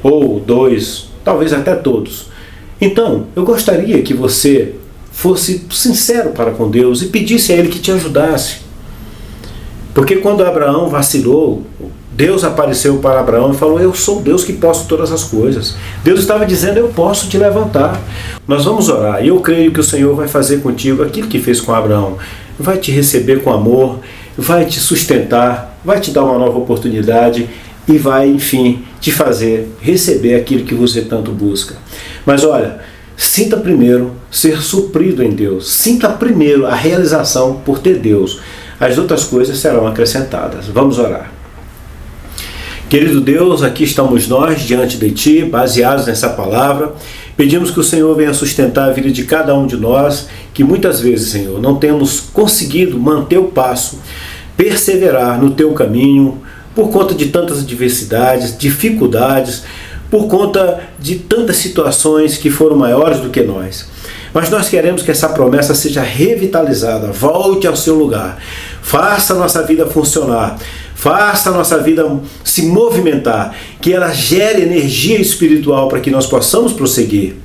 ou dois, talvez até todos. Então, eu gostaria que você fosse sincero para com Deus e pedisse a Ele que te ajudasse. Porque quando Abraão vacilou, Deus apareceu para Abraão e falou: eu sou Deus que posso todas as coisas. Deus estava dizendo: eu posso te levantar. Nós vamos orar e eu creio que o Senhor vai fazer contigo aquilo que fez com Abraão. Vai te receber com amor, vai te sustentar, vai te dar uma nova oportunidade e vai, enfim, te fazer receber aquilo que você tanto busca. Mas olha, sinta primeiro ser suprido em Deus. Sinta primeiro a realização por ter Deus. As outras coisas serão acrescentadas. Vamos orar. Querido Deus, aqui estamos nós diante de Ti, baseados nessa palavra. Pedimos que o Senhor venha sustentar a vida de cada um de nós, que muitas vezes, Senhor, não temos conseguido manter o passo, perseverar no Teu caminho, por conta de tantas adversidades, dificuldades, por conta de tantas situações que foram maiores do que nós. Mas nós queremos que essa promessa seja revitalizada, volte ao seu lugar, faça a nossa vida funcionar, faça a nossa vida se movimentar, que ela gere energia espiritual para que nós possamos prosseguir.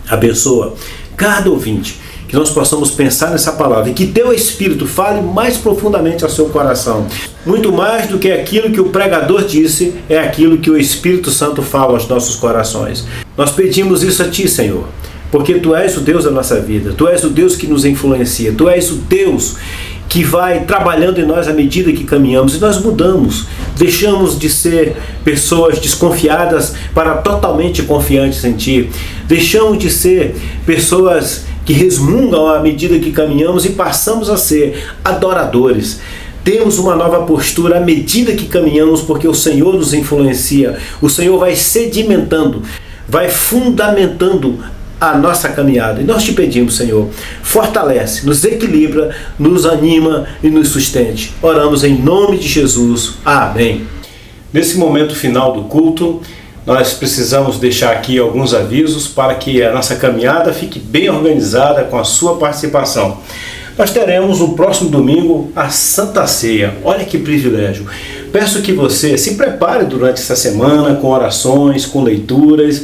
Abençoa cada ouvinte, que nós possamos pensar nessa palavra e que Teu Espírito fale mais profundamente ao seu coração. Muito mais do que aquilo que o pregador disse, é aquilo que o Espírito Santo fala aos nossos corações. Nós pedimos isso a Ti, Senhor, porque Tu és o Deus da nossa vida, Tu és o Deus que nos influencia, Tu és o Deus que vai trabalhando em nós à medida que caminhamos, e nós mudamos, deixamos de ser pessoas desconfiadas para totalmente confiantes em Ti, deixamos de ser pessoas que resmungam à medida que caminhamos e passamos a ser adoradores. Temos uma nova postura à medida que caminhamos, porque o Senhor nos influencia, o Senhor vai sedimentando, vai fundamentando a nossa caminhada. E nós te pedimos, Senhor, fortalece, nos equilibra, nos anima e nos sustente. Oramos em nome de Jesus. Amém. Nesse momento final do culto, nós precisamos deixar aqui alguns avisos para que a nossa caminhada fique bem organizada com a sua participação. Nós teremos no próximo domingo a Santa Ceia. Olha que privilégio. Peço que você se prepare durante essa semana com orações, com leituras.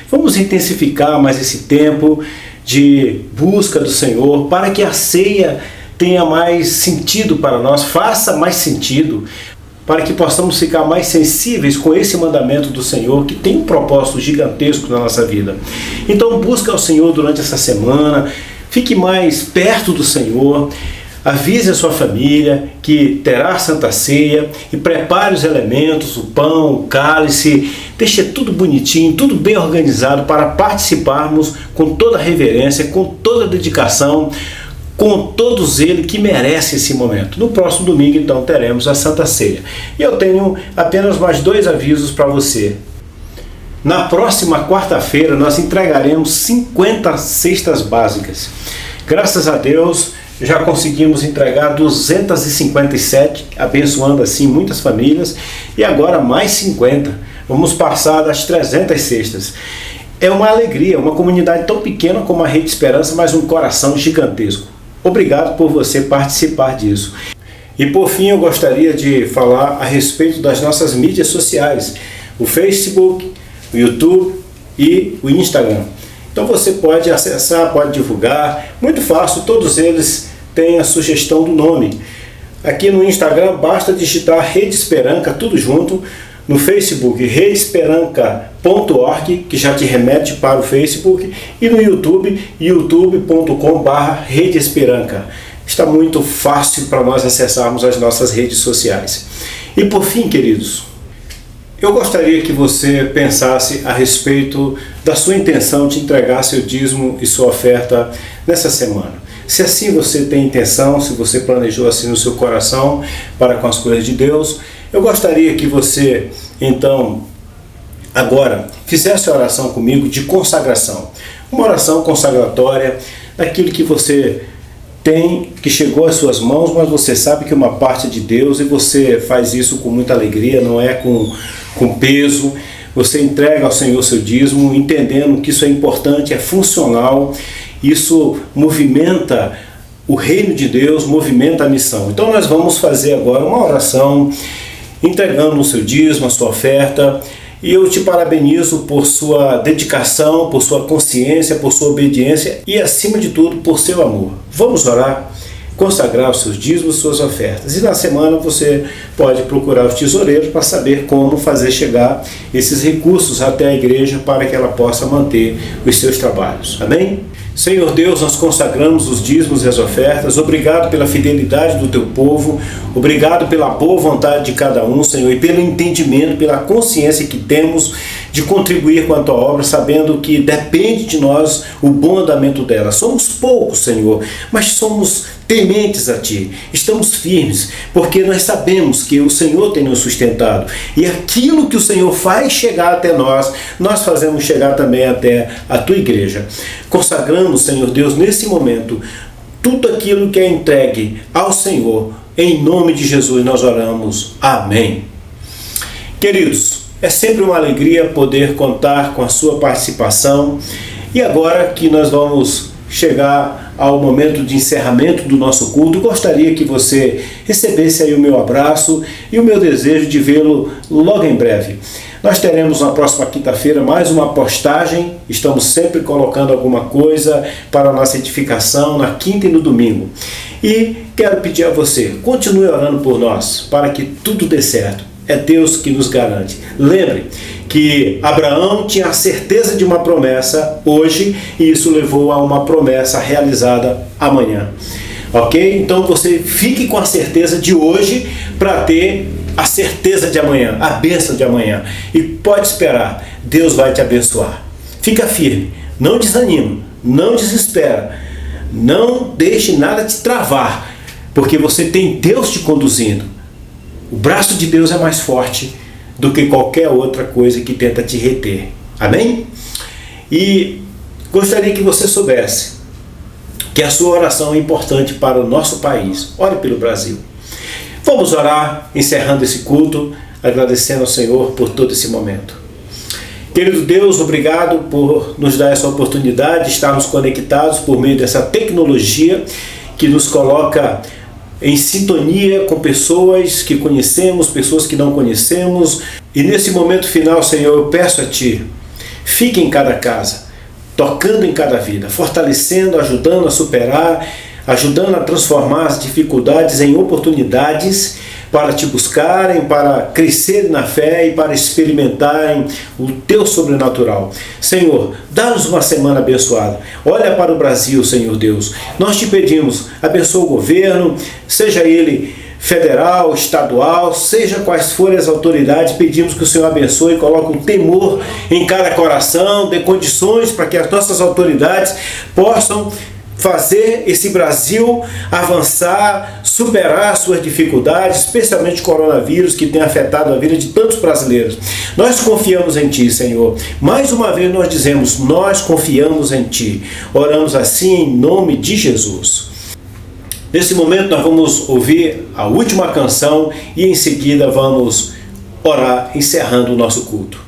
Vamos intensificar mais esse tempo de busca do Senhor para que a ceia tenha mais sentido para nós, faça mais sentido, para que possamos ficar mais sensíveis com esse mandamento do Senhor, que tem um propósito gigantesco na nossa vida. Então busca o Senhor durante essa semana, fique mais perto do Senhor, avise a sua família que terá Santa Ceia e prepare os elementos, o pão, o cálice, deixe tudo bonitinho, tudo bem organizado para participarmos com toda a reverência, com toda a dedicação, com todo zelo que merece esse momento. No próximo domingo, então, teremos a Santa Ceia. E eu tenho apenas mais 2 avisos para você. Na próxima quarta-feira, nós entregaremos 50 cestas básicas. Graças a Deus, já conseguimos entregar 257, abençoando assim muitas famílias, e agora mais 50. Vamos passar das 300 cestas. É uma alegria, uma comunidade tão pequena como a Rede Esperança, mas um coração gigantesco. Obrigado por você participar disso. E por fim, eu gostaria de falar a respeito das nossas mídias sociais, o Facebook, o YouTube e o Instagram. Então você pode acessar, pode divulgar, muito fácil, todos eles têm a sugestão do nome. Aqui no Instagram basta digitar Rede Esperanca, tudo junto. No Facebook, redeesperanca.org, que já te remete para o Facebook, e no YouTube, youtube.com/redeesperanca. Está muito fácil para nós acessarmos as nossas redes sociais. E por fim, queridos, eu gostaria que você pensasse a respeito da sua intenção de entregar seu dízimo e sua oferta nessa semana. Se assim você tem intenção, se você planejou assim no seu coração para com as coisas de Deus, eu gostaria que você, então, agora, fizesse a oração comigo de consagração. Uma oração consagratória daquilo que você tem, que chegou às suas mãos, mas você sabe que é uma parte de Deus e você faz isso com muita alegria, não é com peso. Você entrega ao Senhor seu dízimo, entendendo que isso é importante, é funcional, isso movimenta o reino de Deus movimenta a missão. Então nós vamos fazer agora uma oração, entregando o seu dízimo, a sua oferta, e eu te parabenizo por sua dedicação, por sua consciência, por sua obediência e, acima de tudo, por seu amor. Vamos orar, consagrar os seus dízimos, suas ofertas. E na semana você pode procurar os tesoureiros para saber como fazer chegar esses recursos até a igreja para que ela possa manter os seus trabalhos. Amém? Senhor Deus, nós consagramos os dízimos e as ofertas. Obrigado pela fidelidade do teu povo. Obrigado pela boa vontade de cada um, Senhor, e pelo entendimento, pela consciência que temos de contribuir com a tua obra, sabendo que depende de nós o bom andamento dela. Somos poucos, Senhor, mas somos tementes a Ti. Estamos firmes, porque nós sabemos que o Senhor tem nos sustentado. E aquilo que o Senhor faz chegar até nós, nós fazemos chegar também até a Tua igreja. Consagramos, Senhor Deus, nesse momento, tudo aquilo que é entregue ao Senhor. Em nome de Jesus nós oramos. Amém. Queridos, é sempre uma alegria poder contar com a sua participação. E agora que nós vamos chegar ao momento de encerramento do nosso culto, gostaria que você recebesse aí o meu abraço e o meu desejo de vê-lo logo em breve. Nós teremos na próxima quinta-feira mais uma postagem. Estamos sempre colocando alguma coisa para a nossa edificação na quinta e no domingo. E quero pedir a você, continue orando por nós, para que tudo dê certo. É Deus que nos garante. Lembre que Abraão tinha a certeza de uma promessa hoje, e isso levou a uma promessa realizada amanhã. Ok? Então você fique com a certeza de hoje para ter a certeza de amanhã, a bênção de amanhã. E pode esperar, Deus vai te abençoar. Fica firme, não desanima, não desespera, não deixe nada te travar, porque você tem Deus te conduzindo. O braço de Deus é mais forte do que qualquer outra coisa que tenta te reter. Amém? E gostaria que você soubesse que a sua oração é importante para o nosso país. Ore pelo Brasil. Vamos orar, encerrando esse culto, agradecendo ao Senhor por todo esse momento. Querido Deus, obrigado por nos dar essa oportunidade de estarmos conectados por meio dessa tecnologia que nos coloca em sintonia com pessoas que conhecemos, pessoas que não conhecemos. E nesse momento final, Senhor, eu peço a Ti, fique em cada casa, tocando em cada vida, fortalecendo, ajudando a superar, ajudando a transformar as dificuldades em oportunidades para Te buscarem, para crescerem na fé e para experimentarem o Teu sobrenatural. Senhor, dá-nos uma semana abençoada. Olha para o Brasil, Senhor Deus. Nós Te pedimos, abençoa o governo, seja ele federal, estadual, seja quais forem as autoridades, pedimos que o Senhor abençoe e coloque um temor em cada coração, dê condições para que as nossas autoridades possam fazer esse Brasil avançar, superar suas dificuldades, especialmente o coronavírus que tem afetado a vida de tantos brasileiros. Nós confiamos em Ti, Senhor. Mais uma vez nós dizemos, nós confiamos em Ti. Oramos assim em nome de Jesus. Nesse momento nós vamos ouvir a última canção e em seguida vamos orar, encerrando o nosso culto.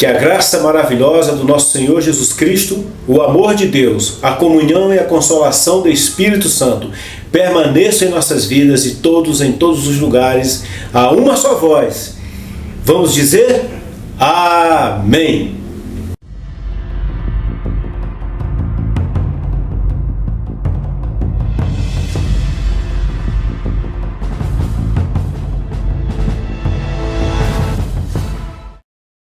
Que a graça maravilhosa do nosso Senhor Jesus Cristo, o amor de Deus, a comunhão e a consolação do Espírito Santo permaneçam em nossas vidas e em todos os lugares, a uma só voz. Vamos dizer: Amém.